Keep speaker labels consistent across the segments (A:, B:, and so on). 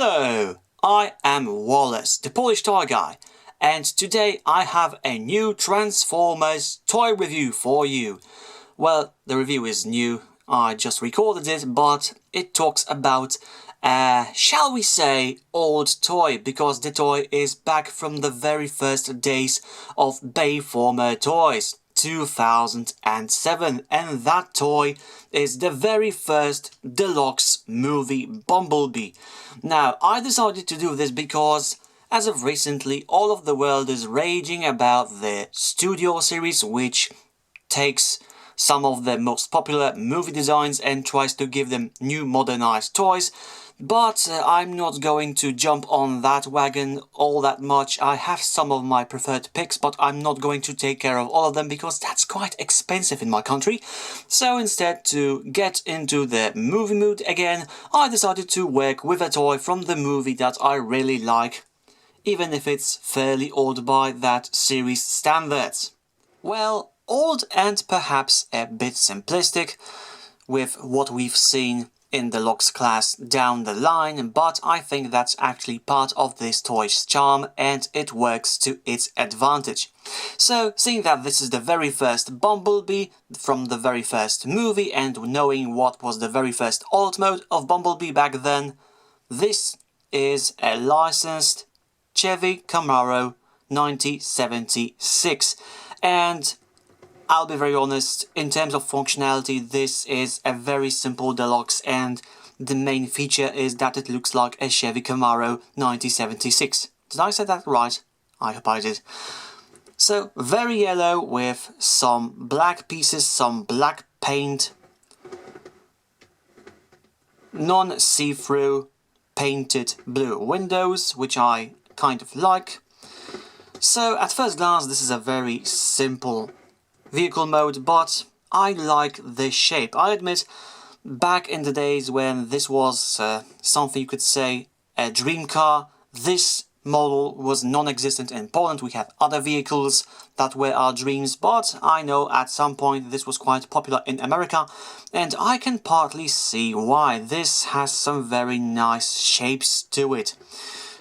A: Hello, I am Wallas, the Polish toy guy, and today I have a new Transformers toy review for you. Well, the review is new, I just recorded it, but it talks about, shall we say, old toy, because the toy is back from the very first days of Bayformer Toys. 2007, and that toy is the very first deluxe movie Bumblebee. Now, I decided to do this because as of recently all of the world is raging about the Studio series, which takes some of the most popular movie designs and tries to give them new modernized toys. But I'm not going to jump on that wagon all that much. I have some of my preferred picks, but I'm not going to take care of all of them because that's quite expensive in my country. So instead, to get into the movie mood again, I decided to work with a toy from the movie that I really like, even if it's fairly old by that series standards. Well, old and perhaps a bit simplistic with what we've seen in the Deluxe class down the line, but I think that's actually part of this toy's charm and it works to its advantage. So, seeing that this is the very first Bumblebee from the very first movie and knowing what was the very first alt mode of Bumblebee back then, this is a licensed Chevy Camaro 1976, and I'll be very honest, in terms of functionality, this is a very simple deluxe, and the main feature is that it looks like a Chevy Camaro 1976. Did I say that right? I hope I did. So, very yellow with some black pieces, some black paint, non-see-through painted blue windows, which I kind of like. So, at first glance, this is a very simple vehicle mode, but I like this shape. I admit, back in the days when this was something you could say a dream car, this model was non-existent in Poland. We had other vehicles that were our dreams, but I know at some point this was quite popular in America, and I can partly see why. This has some very nice shapes to it.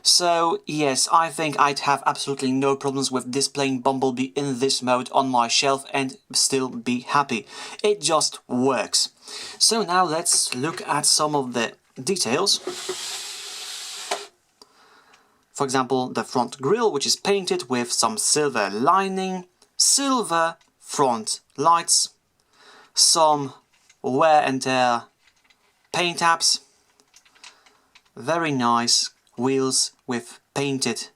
A: So, yes, I think I'd have absolutely no problems with displaying Bumblebee in this mode on my shelf and still be happy. It just works. So now let's look at some of the details. For example, the front grille, which is painted with some silver lining, silver front lights, some wear and tear paint apps, very nice wheels with painted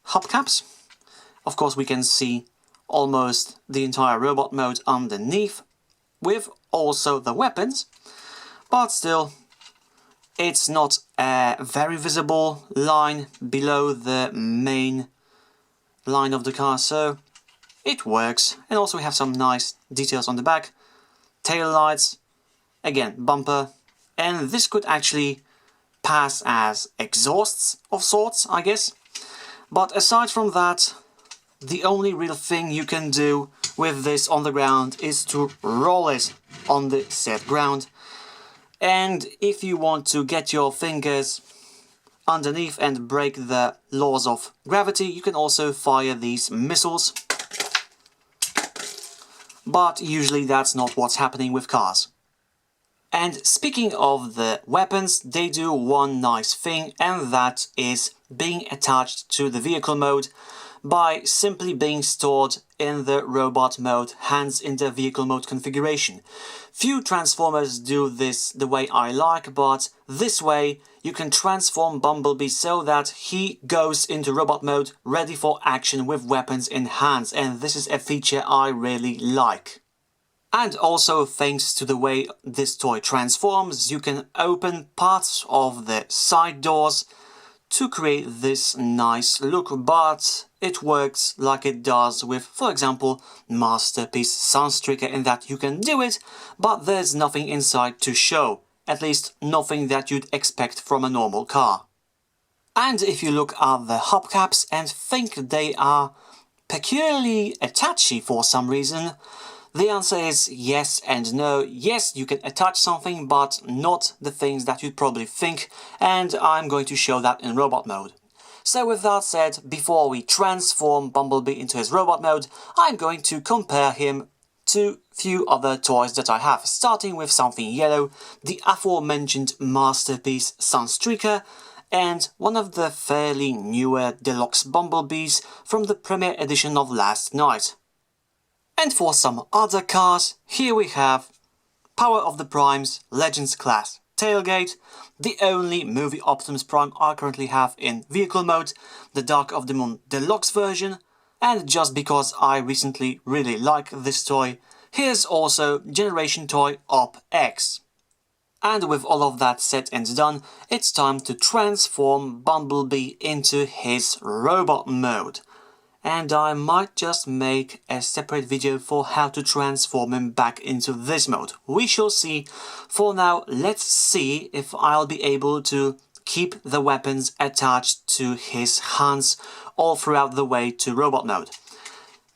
A: hubcaps. Of course, we can see almost the entire robot mode underneath, with also the weapons, but still it's not a very visible line below the main line of the car, so it works. And also we have some nice details on the back, tail lights, again bumper, and this could actually pass as exhausts of sorts, I guess. But aside from that, the only real thing you can do with this on the ground is to roll it on the said ground. And if you want to get your fingers underneath and break the laws of gravity, you can also fire these missiles. But usually that's not what's happening with cars. And speaking of the weapons, they do one nice thing, and that is being attached to the vehicle mode by simply being stored in the robot mode, hands in the vehicle mode configuration. Few Transformers do this the way I like, but this way you can transform Bumblebee so that he goes into robot mode ready for action with weapons in hands, and this is a feature I really like. And also, thanks to the way this toy transforms, you can open parts of the side doors to create this nice look, but it works like it does with, for example, Masterpiece Sunstreaker, in that you can do it, but there's nothing inside to show, at least nothing that you'd expect from a normal car. And if you look at the hubcaps and think they are peculiarly attachy for some reason, The answer is yes and no. Yes, you can attach something, but not the things that you'd probably think, and I'm going to show that in robot mode. So with that said, before we transform Bumblebee into his robot mode, I'm going to compare him to few other toys that I have, starting with something yellow, the aforementioned masterpiece Sunstreaker, and one of the fairly newer Deluxe Bumblebees from the premiere edition of last night. And for some other cars, here we have Power of the Primes Legends Class Tailgate, the only movie Optimus Prime I currently have in vehicle mode, the Dark of the Moon Deluxe version, and just because I recently really like this toy, here's also Generation Toy Op X. And with all of that said and done, it's time to transform Bumblebee into his robot mode. And I might just make a separate video for how to transform him back into this mode. We shall see. For now, let's see if I'll be able to keep the weapons attached to his hands all throughout the way to robot mode.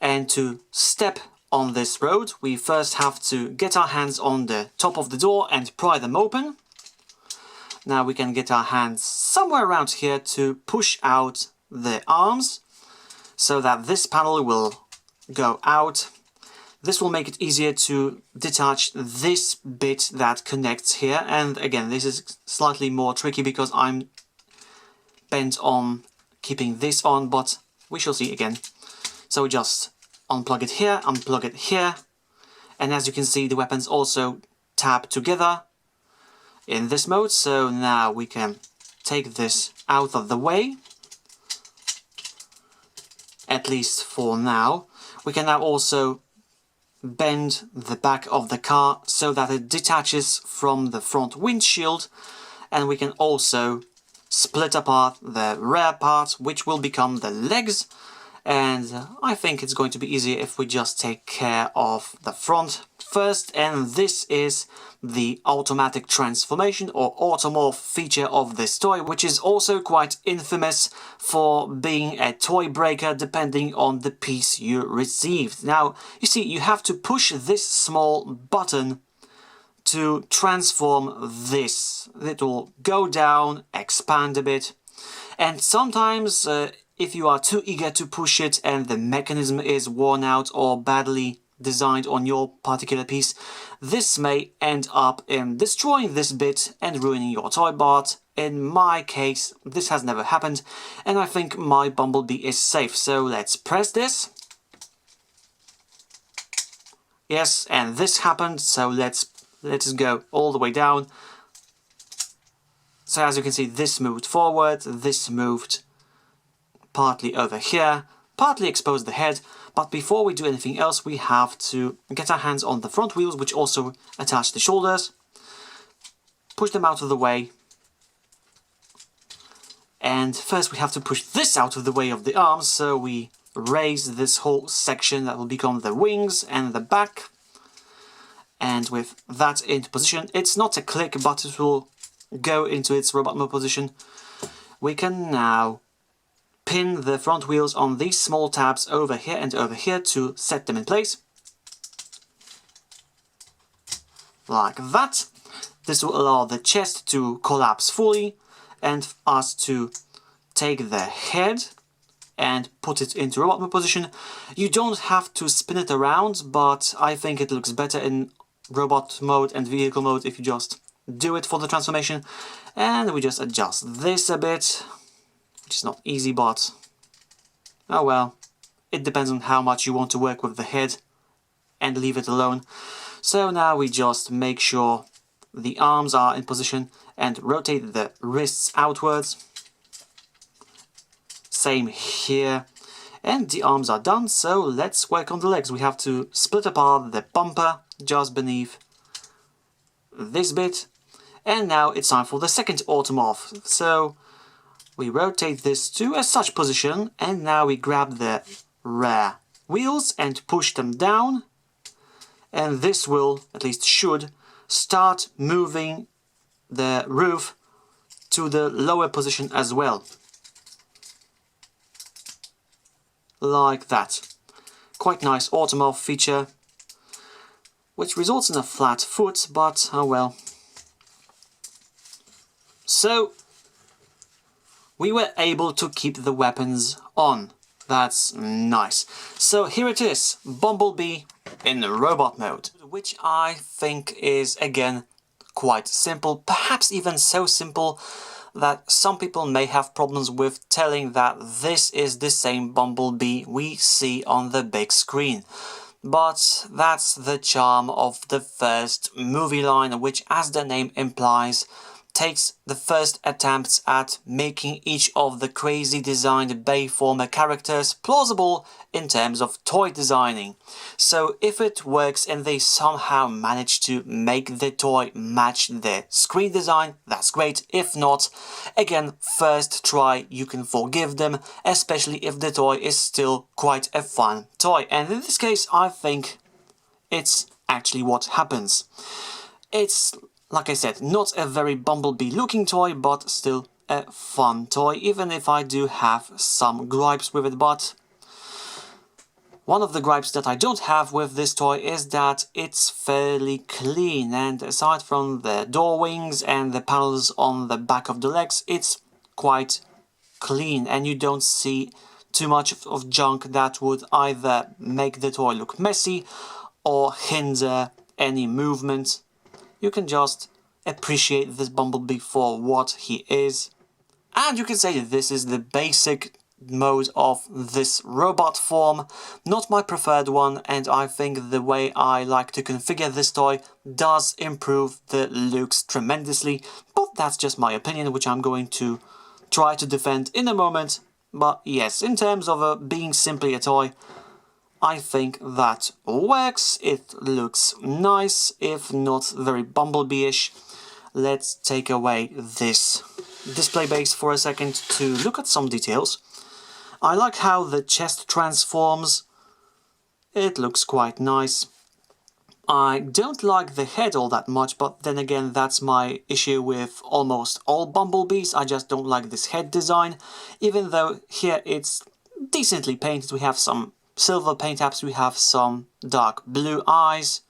A: And to step on this road, we first have to get our hands on the top of the door and pry them open. Now we can get our hands somewhere around here to push out the arms, so that this panel will go out. This will make it easier to detach this bit that connects here, and again this is slightly more tricky because I'm bent on keeping this on, but we shall see again. So we just unplug it here, and as you can see the weapons also tab together in this mode. So now we can take this out of the way. At least for now. We can now also bend the back of the car so that it detaches from the front windshield, and we can also split apart the rear part, which will become the legs. And I think it's going to be easier if we just take care of the front first, and this is the automatic transformation or automorph feature of this toy, which is also quite infamous for being a toy breaker depending on the piece you received. Now, you see, you have to push this small button to transform this. It will go down, expand a bit, and sometimes if you are too eager to push it and the mechanism is worn out or badly designed on your particular piece, this may end up in destroying this bit and ruining your toy, but in my case this has never happened, and I think my Bumblebee is safe. So let's press this. Yes, and this happened, so let's go all the way down. So as you can see, this moved forward, this moved partly over here, partly exposed the head, but before we do anything else we have to get our hands on the front wheels, which also attach the shoulders, push them out of the way, and first we have to push this out of the way of the arms, so we raise this whole section that will become the wings and the back, and with that into position, it's not a click but it will go into its robot mode position. We can now pin the front wheels on these small tabs over here and over here to set them in place. Like that. This will allow the chest to collapse fully and us to take the head and put it into robot mode position. You don't have to spin it around, but I think it looks better in robot mode and vehicle mode if you just do it for the transformation. And we just adjust this a bit, which is not easy, but oh well, it depends on how much you want to work with the head and leave it alone. So now we just make sure the arms are in position and rotate the wrists outwards. Same here, and the arms are done, so let's work on the legs. We have to split apart the bumper just beneath this bit, and now it's time for the second automorph. So we rotate this to a such position, and now we grab the rear wheels and push them down, and this will, at least should, start moving the roof to the lower position as well. Like that. Quite nice automorph feature. which results in a flat foot, but oh well. So we were able to keep the weapons on. That's nice. So here it is, Bumblebee in robot mode, which I think is again quite simple, perhaps even so simple that some people may have problems with telling that this is the same Bumblebee we see on the big screen. But that's the charm of the first movie line, which, as the name implies, takes the first attempts at making each of the crazy designed Bayformer characters plausible in terms of toy designing. So if it works and they somehow manage to make the toy match the screen design, that's great. If not, again, first try, you can forgive them, especially if the toy is still quite a fun toy. And in this case, I think it's actually what happens. It's, like I said, not a very Bumblebee looking toy, but still a fun toy, even if I do have some gripes with it. But one of the gripes that I don't have with this toy is that it's fairly clean, and aside from the door wings and the panels on the back of the legs, it's quite clean, and you don't see too much of junk that would either make the toy look messy or hinder any movement. You can just appreciate this Bumblebee for what he is. And you can say this is the basic mode of this robot form, not my preferred one, and I think the way I like to configure this toy does improve the looks tremendously, but that's just my opinion, which I'm going to try to defend in a moment. But yes, in terms of being simply a toy, I think that works. It looks nice, if not very Bumblebee-ish. Let's take away this display base for a second to look at some details. I like how the chest transforms. It looks quite nice. I don't like the head all that much, but then again, that's my issue with almost all Bumblebees. I just don't like this head design, even though here it's decently painted. We have some silver paint apps, we have some dark blue eyes,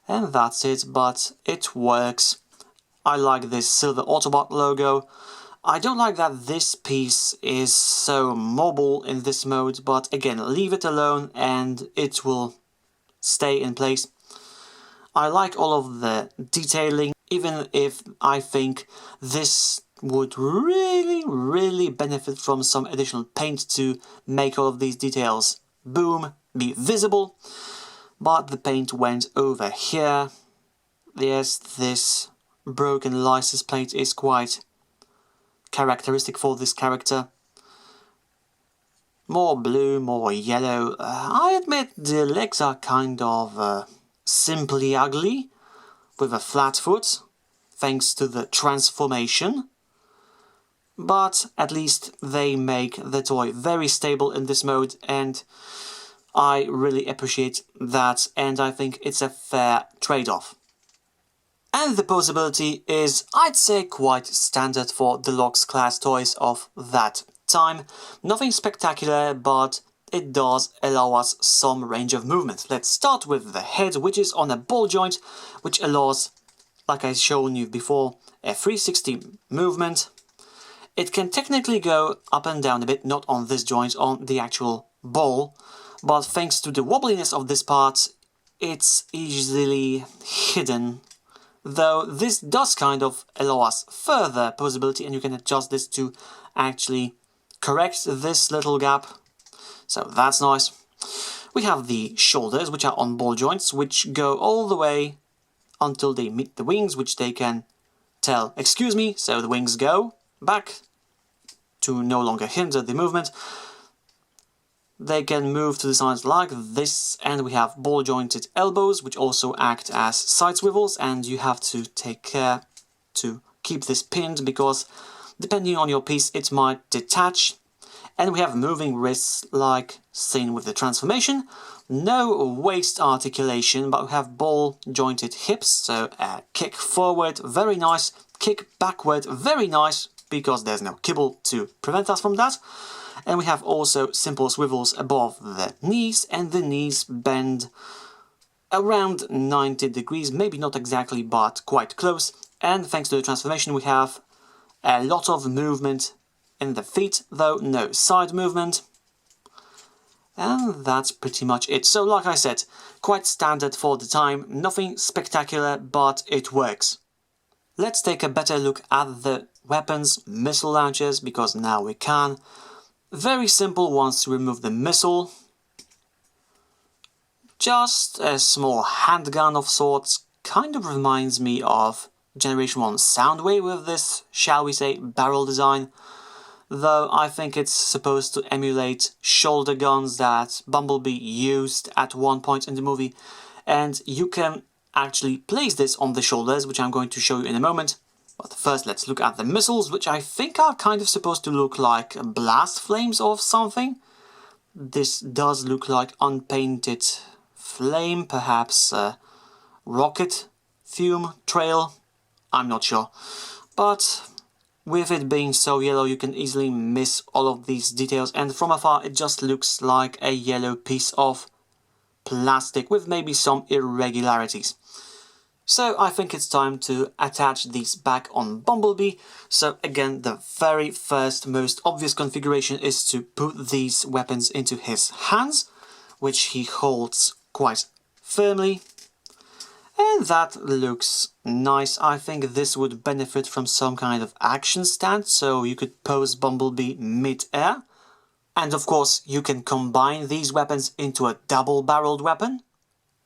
A: and that's it, but it works. I like this silver Autobot logo. I don't like that this piece is so mobile in this mode, but again, leave it alone and it will stay in place. I like all of the detailing, even if I think this would really benefit from some additional paint to make all of these details be visible. But the paint went over here. Yes, this broken license plate is quite characteristic for this character. More blue, more yellow. I admit the legs are kind of simply ugly, with a flat foot, thanks to the transformation. But at least they make the toy very stable in this mode, and I really appreciate that, and I think it's a fair trade-off. And the posability is, I'd say, quite standard for Deluxe class toys of that time. Nothing spectacular, but it does allow us some range of movement. Let's start with the head, which is on a ball joint, which allows, like I've shown you before, a 360 movement. It can technically go up and down a bit, not on this joint, on the actual ball, but thanks to the wobbliness of this part, it's easily hidden. Though this does kind of allow us further posability, and you can adjust this to actually correct this little gap. So that's nice. We have the shoulders, which are on ball joints, which go all the way until they meet the wings, which they can tell, excuse me, so the wings go back to no longer hinder the movement. They can move to the sides like this, and we have ball jointed elbows, which also act as side swivels, and you have to take care to keep this pinned, because depending on your piece it might detach. And we have moving wrists, like seen with the transformation. No waist articulation, but we have ball jointed hips, so a kick forward, very nice, kick backward, very nice, because there's no kibble to prevent us from that. And we have also simple swivels above the knees, and the knees bend around 90 degrees, maybe not exactly, but quite close. And thanks to the transformation, we have a lot of movement in the feet, though no side movement. And that's pretty much it. So like I said, quite standard for the time, nothing spectacular, but it works. Let's take a better look at the weapons, missile launchers, because now we can. Very simple once you remove the missile. Just a small handgun of sorts, kind of reminds me of Generation 1 Soundwave with this, shall we say, barrel design. Though I think it's supposed to emulate shoulder guns that Bumblebee used at one point in the movie. And you can actually place this on the shoulders, which I'm going to show you in a moment. But first let's look at the missiles, which I think are kind of supposed to look like blast flames or something. This does look like unpainted flame, perhaps a rocket fume trail, I'm not sure. But with it being so yellow, you can easily miss all of these details, and from afar it just looks like a yellow piece of plastic with maybe some irregularities. So I think it's time to attach these back on Bumblebee. So again, the very first most obvious configuration is to put these weapons into his hands, which he holds quite firmly. And that looks nice. I think this would benefit from some kind of action stand, so you could pose Bumblebee mid-air. And of course, you can combine these weapons into a double-barreled weapon.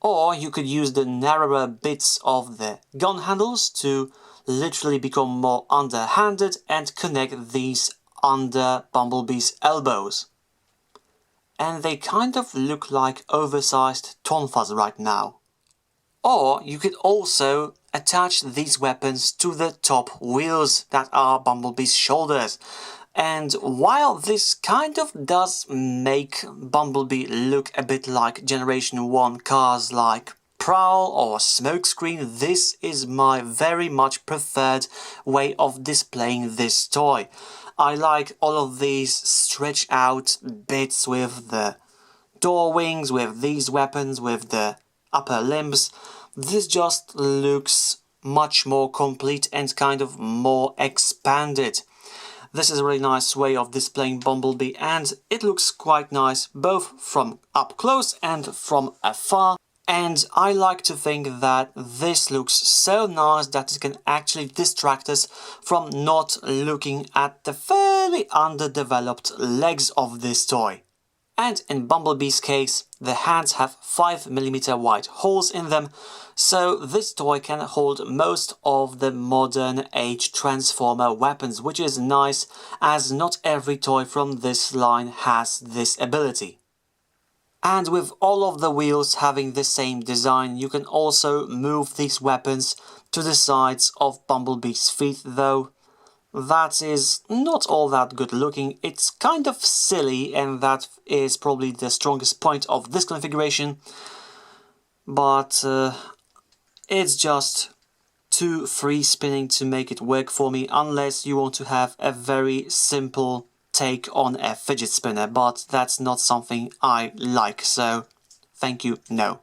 A: Or you could use the narrower bits of the gun handles to literally become more underhanded and connect these under Bumblebee's elbows. And they kind of look like oversized tonfas right now. Or you could also attach these weapons to the top wheels that are Bumblebee's shoulders. And while this kind of does make Bumblebee look a bit like Generation 1 cars like Prowl or Smokescreen, this is my very much preferred way of displaying this toy. I like all of these stretched out bits with the door wings, with these weapons, with the upper limbs. This just looks much more complete and kind of more expanded. This is a really nice way of displaying Bumblebee, and it looks quite nice both from up close and from afar. And I like to think that this looks so nice that it can actually distract us from not looking at the fairly underdeveloped legs of this toy. And in Bumblebee's case, the hands have 5mm wide holes in them, so this toy can hold most of the modern age Transformer weapons, which is nice as not every toy from this line has this ability. And with all of the wheels having the same design, you can also move these weapons to the sides of Bumblebee's feet, though that is not all that good looking. It's kind of silly, and that is probably the strongest point of this configuration. But it's just too free spinning to make it work for me, unless you want to have a very simple take on a fidget spinner, but that's not something I like, so thank you, no.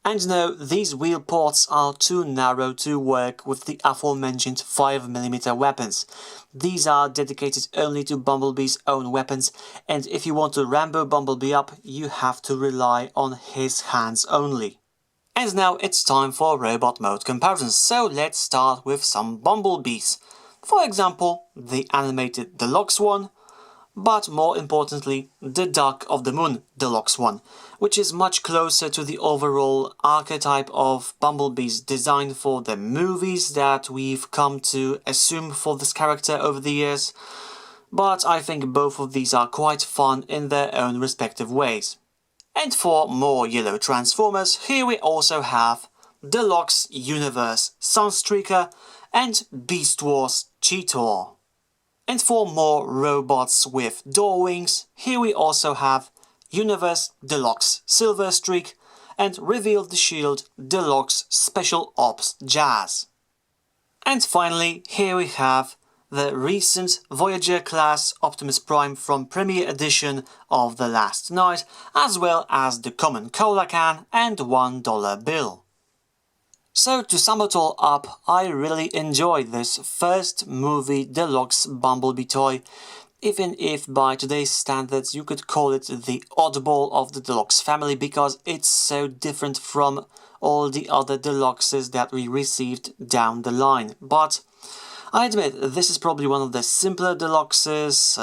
A: And no, these wheel ports are too narrow to work with the aforementioned 5mm weapons. These are dedicated only to Bumblebee's own weapons, and if you want to Rambo Bumblebee up, you have to rely on his hands only. And now it's time for robot mode comparisons, so let's start with some Bumblebees. For example, the animated Deluxe one, but more importantly, the Dark of the Moon Deluxe one, which is much closer to the overall archetype of Bumblebee's design for the movies that we've come to assume for this character over the years. But I think both of these are quite fun in their own respective ways. And for more yellow Transformers, here we also have Deluxe Universe Sunstreaker and Beast Wars Cheetor. And for more robots with door wings, here we also have Universe Deluxe Silver Streak and Reveal the Shield Deluxe Special Ops Jazz. And finally, here we have the recent Voyager class Optimus Prime from Premiere Edition of The Last Night, as well as the common cola can and $1 bill. So to sum it all up, I really enjoyed this first movie Deluxe Bumblebee toy, even if by today's standards you could call it the oddball of the Deluxe family because it's so different from all the other Deluxes that we received down the line. But I admit, this is probably one of the simpler Deluxes,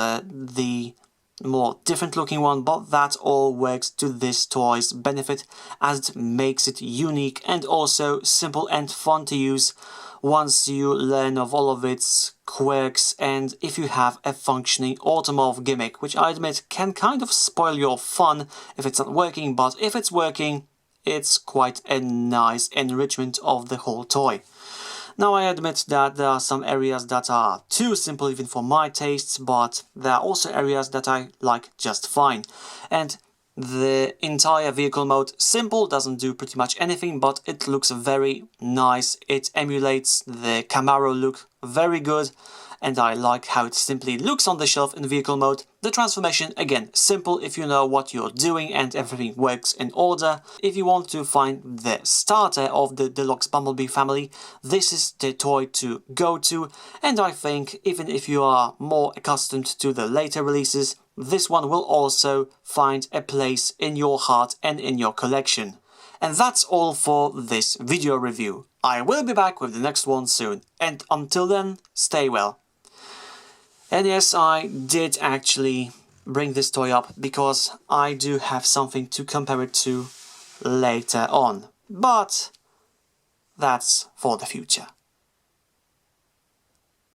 A: the more different looking one, but that all works to this toy's benefit as it makes it unique and also simple and fun to use once you learn of all of its quirks and if you have a functioning automorph gimmick, which I admit can kind of spoil your fun if it's not working, but if it's working, it's quite a nice enrichment of the whole toy. Now I admit that there are some areas that are too simple even for my tastes, but there are also areas that I like just fine. And the entire vehicle mode, simple, doesn't do pretty much anything, but it looks very nice. It emulates the Camaro look very good, and I like how it simply looks on the shelf in vehicle mode. The transformation, again, simple if you know what you're doing and everything works in order. If you want to find the starter of the Deluxe Bumblebee family, this is the toy to go to, and I think even if you are more accustomed to the later releases, this one will also find a place in your heart and in your collection. And that's all for this video review. I will be back with the next one soon, and until then, stay well. And yes, I did actually bring this toy up because I do have something to compare it to later on. But that's for the future.